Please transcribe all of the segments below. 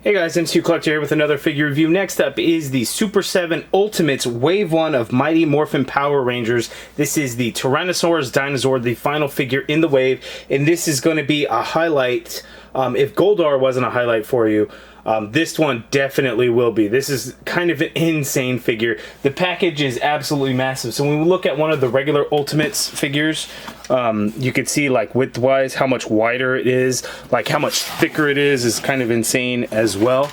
Hey guys, MCU Collector here with another figure review. Next up is the Super7 Ultimates Wave 1 of Mighty Morphin Power Rangers. This is the Tyrannosaurus Dinozord, the final figure in the wave, and this is going to be a highlight. If Goldar wasn't a highlight for you, this one definitely will be. This is kind of an insane figure. The package is absolutely massive. So when we look at one of the regular Ultimates figures, you can see like width-wise how much wider it is, like how much thicker it is kind of insane as well.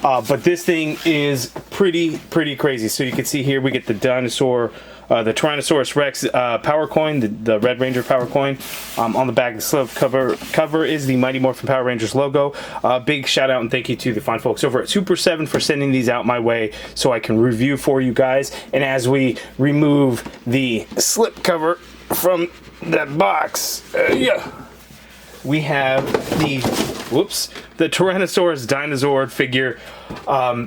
But this thing is pretty crazy. So you can see here we get the dinosaur, the Tyrannosaurus Rex power coin, the Red Ranger power coin. On the back of the slip cover is the Mighty Morphin Power Rangers logo. Big shout out and thank you to the fine folks over at Super7 for sending these out my way so I can review for you guys. And as we remove the slip cover from that box, we have the Tyrannosaurus Dinozord figure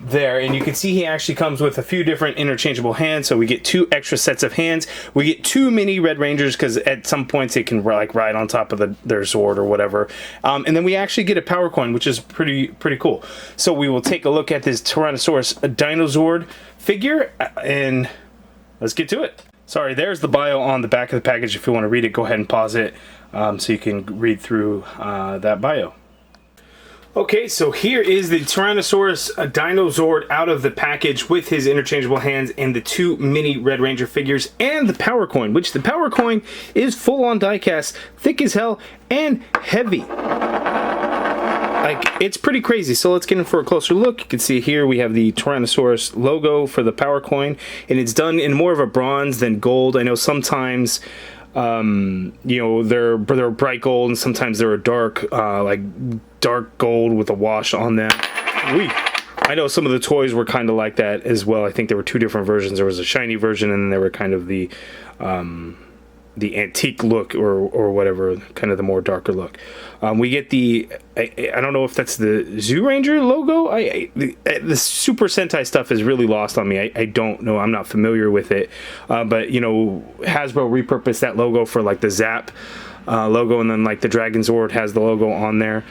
there, and you can see he actually comes with a few different interchangeable hands, so we get 2 extra sets of hands. We get 2 mini Red Rangers because at some points they can like ride on top of their Zord or whatever, and then we actually get a power coin, which is pretty cool. So we will take a look at this Tyrannosaurus Dinozord figure, and let's get to it. Sorry, there's the bio on the back of the package. If you want to read it, go ahead and pause it so you can read through that bio. Okay, so here is the Tyrannosaurus Dinozord out of the package with his interchangeable hands and the 2 mini Red Ranger figures and the power coin, which the power coin is full on diecast, thick as hell, and heavy. Like, it's pretty crazy. So let's get in for a closer look. You can see here we have the Tyrannosaurus logo for the power coin, and it's done in more of a bronze than gold. I know sometimes you know, they're bright gold, and sometimes they're a dark like dark gold with a wash on them. I know some of the toys were kind of like that as well. I think there were 2 different versions. There was a shiny version, and then there were kind of the antique look or whatever, kind of the more darker look. We get the I don't know if that's the Zoo Ranger logo. The Super Sentai stuff is really lost on me. I don't know. I'm not familiar with it. But you know, Hasbro repurposed that logo for like the Zap logo, and then like the Dragon Zord has the logo on there.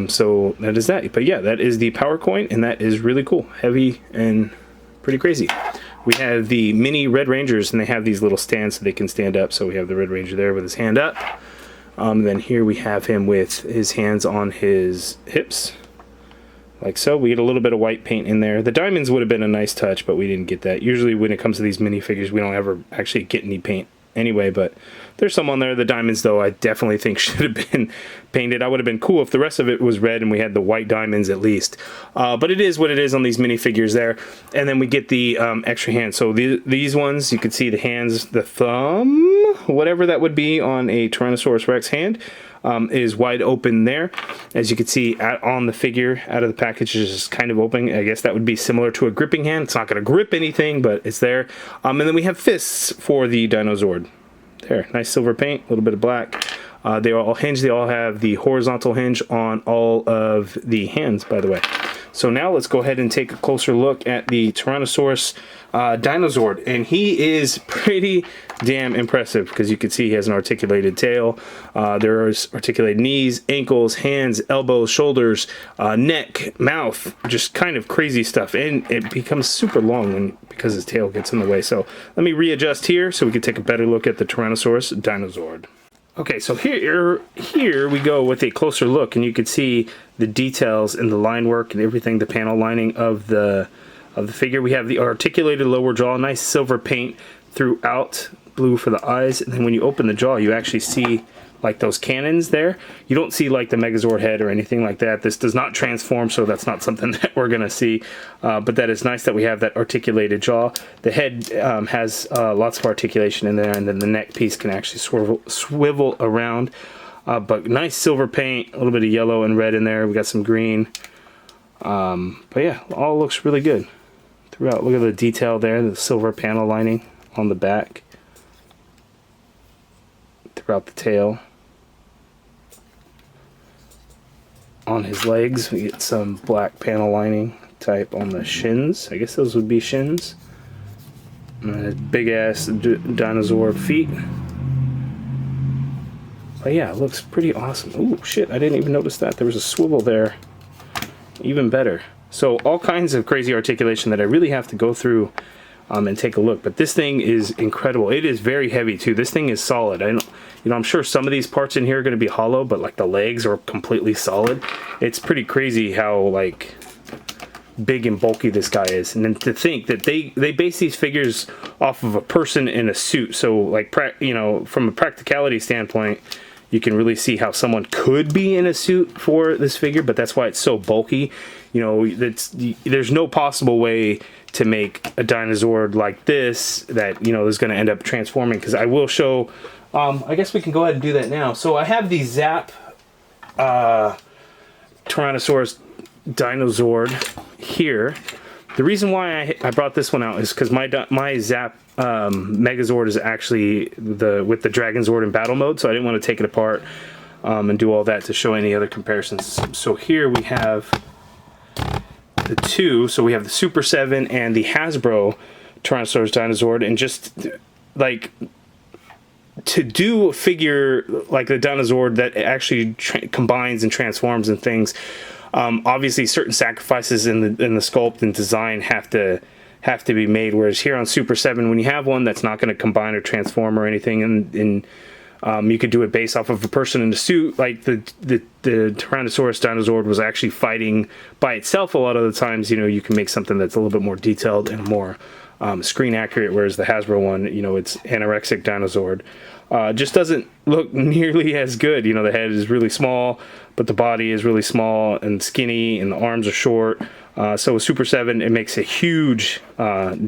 So that is that. But yeah, that is the power coin, and that is really cool, heavy and pretty crazy. We have the mini Red Rangers, and they have these little stands so they can stand up. So we have the Red Ranger there with his hand up. Then here we have him with his hands on his hips, like so. We get a little bit of white paint in there. The diamonds would have been a nice touch, but we didn't get that. Usually when it comes to these minifigures, we don't ever actually get any paint anyway, but there's some on there. The diamonds, though, I definitely think should have been painted. I would have been cool if the rest of it was red and we had the white diamonds at least. But it is what it is on these minifigures there. And then we get the extra hands. So these ones, you can see the hands, the thumb, whatever that would be on a Tyrannosaurus Rex hand, is wide open there. As you can see on the figure out of the package, is just kind of open. I guess that would be similar to a gripping hand. It's not going to grip anything, but it's there. And then we have fists for the Dinozord. There, nice silver paint, a little bit of black. They are all hinged. They all have the horizontal hinge on all of the hands, by the way. So now let's go ahead and take a closer look at the Tyrannosaurus Dinozord, and he is pretty damn impressive because you can see he has an articulated tail. There's articulated knees, ankles, hands, elbows, shoulders, neck, mouth, just kind of crazy stuff, and it becomes super long because his tail gets in the way. So let me readjust here so we can take a better look at the Tyrannosaurus Dinozord. Okay, so here we go with a closer look, and you can see the details in the line work and everything, the panel lining of the figure. We have the articulated lower jaw, nice silver paint throughout, blue for the eyes, and then when you open the jaw, you actually see like those cannons there. You don't see like the Megazord head or anything like that. This does not transform, so that's not something that we're gonna see. But that is nice that we have that articulated jaw. The head has lots of articulation in there, and then the neck piece can actually swivel around. But nice silver paint, a little bit of yellow and red in there. We got some green. But yeah, all looks really good throughout. Look at the detail there, the silver panel lining on the back, throughout the tail. On his legs, we get some black panel lining type on the shins. I guess those would be shins. And big ass dinosaur feet. But yeah, it looks pretty awesome. Ooh, shit, I didn't even notice that. There was a swivel there even better. So all kinds of crazy articulation that I really have to go through and take a look. But this thing is incredible. It is very heavy too. This thing is solid. I don't, you know, I'm sure some of these parts in here are going to be hollow, but like the legs are completely solid. It's pretty crazy how like big and bulky this guy is. And then to think that they base these figures off of a person in a suit. So like, you know, from a practicality standpoint, you can really see how someone could be in a suit for this figure, but that's why it's so bulky. You know, there's no possible way to make a Dinozord like this that, you know, is going to end up transforming, because I will show, I guess we can go ahead and do that now. So I have the Zap Tyrannosaurus Dinozord here. The reason why I brought this one out is because my Zap Megazord is actually with the Dragon Zord in battle mode, so I didn't want to take it apart and do all that to show any other comparisons. So here we have the two. So we have the Super7 and the Hasbro Tyrannosaurus Dinozord, and just like to do a figure like the Dinozord that actually combines and transforms and things. Obviously, certain sacrifices in the sculpt and design have to be made. Whereas here on Super7, when you have one that's not going to combine or transform or anything, and you could do it based off of a person in a suit, like the Tyrannosaurus Dinozord was actually fighting by itself a lot of the times. You know, you can make something that's a little bit more detailed and more screen accurate. Whereas the Hasbro one, you know, it's anorexic Dinozord. Just doesn't look nearly as good. You know, the head is really small, but the body is really small and skinny, and the arms are short. So with Super7, it makes a huge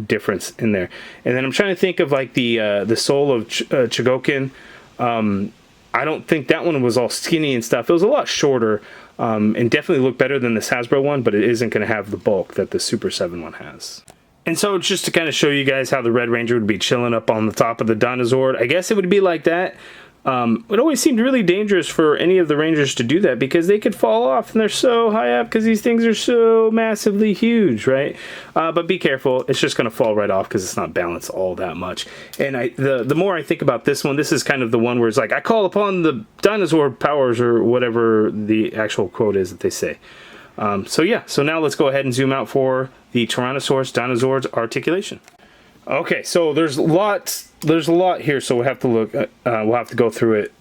difference in there. And then I'm trying to think of like the soul of Chogokin. I don't think that one was all skinny and stuff. It was a lot shorter, and definitely looked better than this Hasbro one, but it isn't going to have the bulk that the Super7 one has. And so just to kind of show you guys how the Red Ranger would be chilling up on the top of the Dinozord, I guess it would be like that. It always seemed really dangerous for any of the Rangers to do that, because they could fall off and they're so high up because these things are so massively huge, right? But be careful, it's just going to fall right off because it's not balanced all that much. And the more I think about this one, this is kind of the one where it's like, I call upon the dinosaur powers, or whatever the actual quote is that they say. So yeah, so now let's go ahead and zoom out for the Tyrannosaurus Dinozord's articulation. Okay, so there's a lot here, so we'll have to look. We'll have to go through it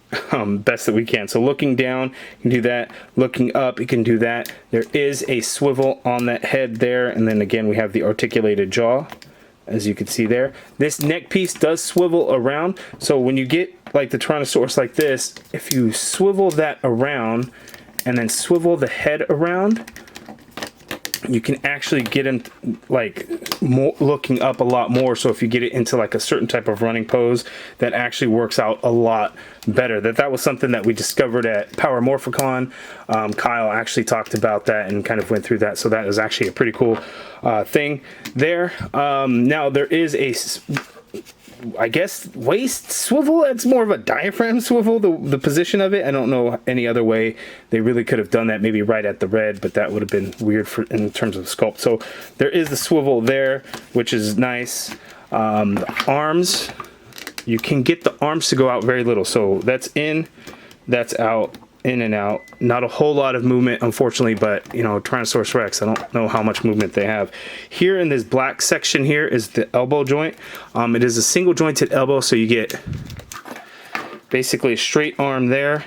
best that we can. So looking down, you can do that. Looking up, you can do that. There is a swivel on that head there, and then again we have the articulated jaw, as you can see there. This neck piece does swivel around, so when you get like the Tyrannosaurus like this, if you swivel that around and then swivel the head around, you can actually get him like more, looking up a lot more. So if you get it into like a certain type of running pose, that actually works out a lot better. That was something that we discovered at Power Morphicon. Kyle actually talked about that and kind of went through that. So that is actually a pretty cool thing there. Now there is a, I guess, waist swivel. It's more of a diaphragm swivel, the position of it. I don't know any other way they really could have done that, maybe right at the red, but that would have been weird in terms of sculpt. So there is the swivel there, which is nice. The arms, you can get the arms to go out very little. So that's in, that's out, in and out. Not a whole lot of movement, unfortunately, but you know, Tyrannosaurus Rex, I don't know how much movement they have. Here in this black section here is the elbow joint. It is a single jointed elbow, so you get basically a straight arm there,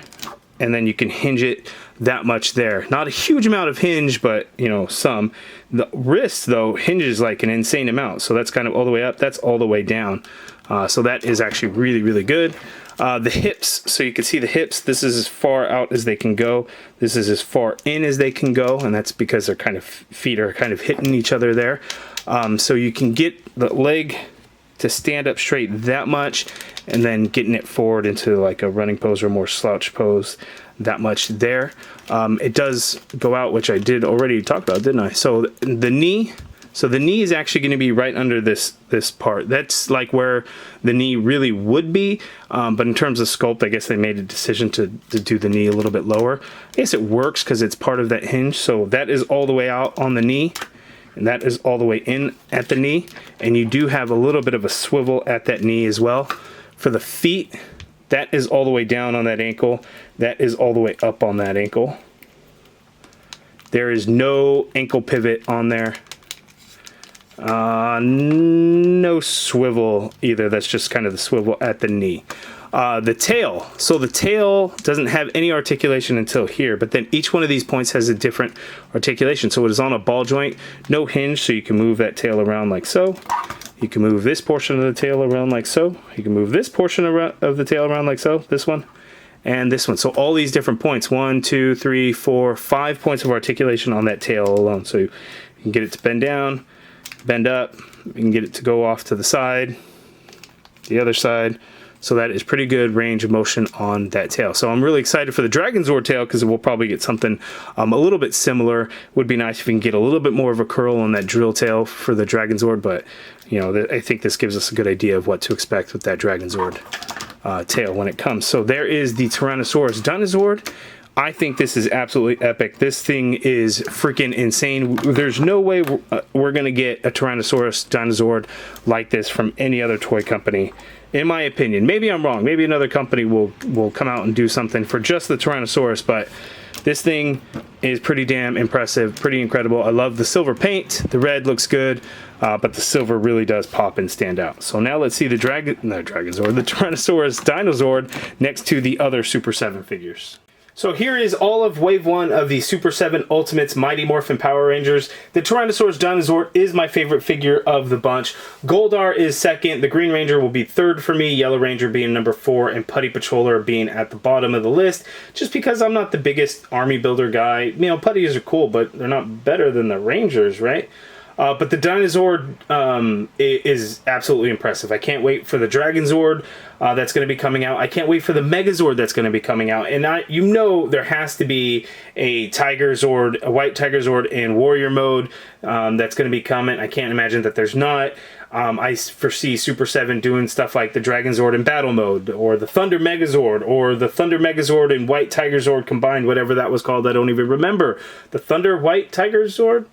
and then you can hinge it that much there. Not a huge amount of hinge, but you know, some. The wrist though hinges like an insane amount, so that's kind of all the way up, that's all the way down. So that is actually really, really good. The hips, so you can see the hips, this is as far out as they can go. This is as far in as they can go, and that's because they're kind of, feet are kind of hitting each other there. So you can get the leg to stand up straight that much, and then getting it forward into like a running pose or more slouch pose that much there. It does go out, which I did already talk about, didn't I? So the knee, so the knee is actually going to be right under this part. That's like where the knee really would be, but in terms of sculpt, I guess they made a decision to do the knee a little bit lower. I guess it works because it's part of that hinge. So that is all the way out on the knee, and that is all the way in at the knee, and you do have a little bit of a swivel at that knee as well. For the feet, that is all the way down on that ankle. That is all the way up on that ankle. There is no ankle pivot on there. No swivel either. That's just kind of the swivel at the knee. The tail. So the tail doesn't have any articulation until here, but then each one of these points has a different articulation. So it is on a ball joint, no hinge, so you can move that tail around like so. You can move this portion of the tail around like so. You can move this portion of the tail around like so, this one, and this one. So all these different points, 1, 2, 3, 4, 5 points of articulation on that tail alone. So you can get it to bend down, bend up, you can get it to go off to the side, the other side. So that is pretty good range of motion on that tail. So I'm really excited for the Dragonzord tail because we'll probably get something a little bit similar. Would be nice if we can get a little bit more of a curl on that drill tail for the Dragonzord, but you know, I think this gives us a good idea of what to expect with that Dragonzord tail when it comes. So there is the Tyrannosaurus Dinozord. I think this is absolutely epic. This thing is freaking insane. There's no way we're gonna get a Tyrannosaurus Dinozord like this from any other toy company, in my opinion. Maybe I'm wrong. Maybe another company will come out and do something for just the Tyrannosaurus, but this thing is pretty damn impressive, pretty incredible. I love the silver paint. The red looks good, but the silver really does pop and stand out. So now let's see the Tyrannosaurus Dinozord next to the other Super 7 figures. So here is all of Wave 1 of the Super 7 Ultimates Mighty Morphin Power Rangers. The Tyrannosaurus Dinozord is my favorite figure of the bunch. Goldar is second. The Green Ranger will be third for me. Yellow Ranger being number 4. And Putty Patroller being at the bottom of the list. Just because I'm not the biggest army builder guy. You know, putties are cool, but they're not better than the Rangers, right? But the Dinozord is absolutely impressive. I can't wait for the Dragonzord that's going to be coming out. I can't wait for the Megazord that's going to be coming out. And you know there has to be a Tigerzord, a white Tigerzord in Warrior mode that's going to be coming. I can't imagine that there's not. I foresee Super 7 doing stuff like the Dragonzord in battle mode, or the Thunder Megazord, or the Thunder Megazord and White Tigerzord combined, whatever that was called. I don't even remember. The Thunder White Tigerzord?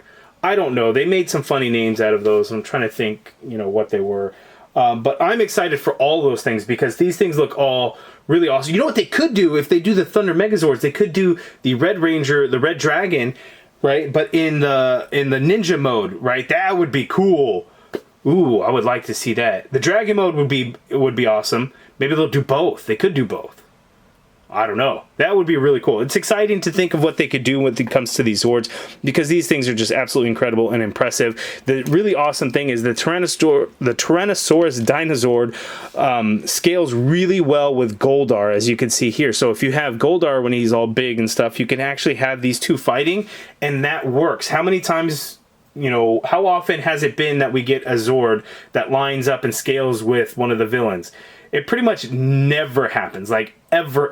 I don't know. They made some funny names out of those. I'm trying to think, you know, what they were. But I'm excited for all those things because these things look all really awesome. You know what they could do if they do the Thunder Megazords? They could do the Red Ranger, the Red Dragon, right? But in the ninja mode, right? That would be cool. Ooh, I would like to see that. The Dragon mode would be awesome. Maybe they'll do both. They could do both. I don't know. That would be really cool. It's exciting to think of what they could do when it comes to these Zords, because these things are just absolutely incredible and impressive. The really awesome thing is the Tyrannosaurus Dinozord scales really well with Goldar, as you can see here. So if you have Goldar when he's all big and stuff, you can actually have these two fighting, and that works. How many times, you know, how often has it been that we get a Zord that lines up and scales with one of the villains? It pretty much never happens, like ever,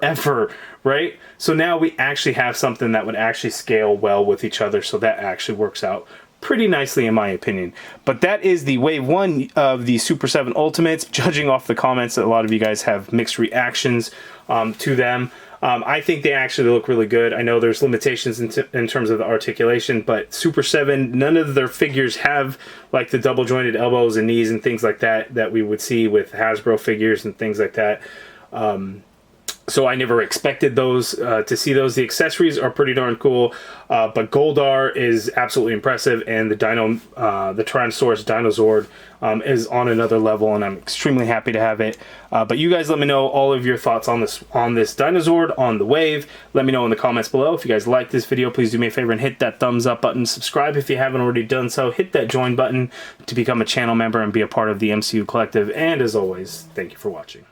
right? So now we actually have something that would actually scale well with each other, so that actually works out pretty nicely in my opinion. But that is the Wave 1 of the Super 7 Ultimates. Judging off the comments, a lot of you guys have mixed reactions to them. I think they actually look really good. I know there's limitations in terms of the articulation, but Super 7, none of their figures have like the double jointed elbows and knees and things like that we would see with Hasbro figures and things like that. So I never expected those to see those. The accessories are pretty darn cool, but Goldar is absolutely impressive, and the Tyrannosaurus Dinozord is on another level, and I'm extremely happy to have it. But you guys let me know all of your thoughts on this Dinozord, on the Wave. Let me know in the comments below. If you guys like this video, please do me a favor and hit that thumbs up button. Subscribe if you haven't already done so. Hit that join button to become a channel member and be a part of the MCU Collective. And as always, thank you for watching.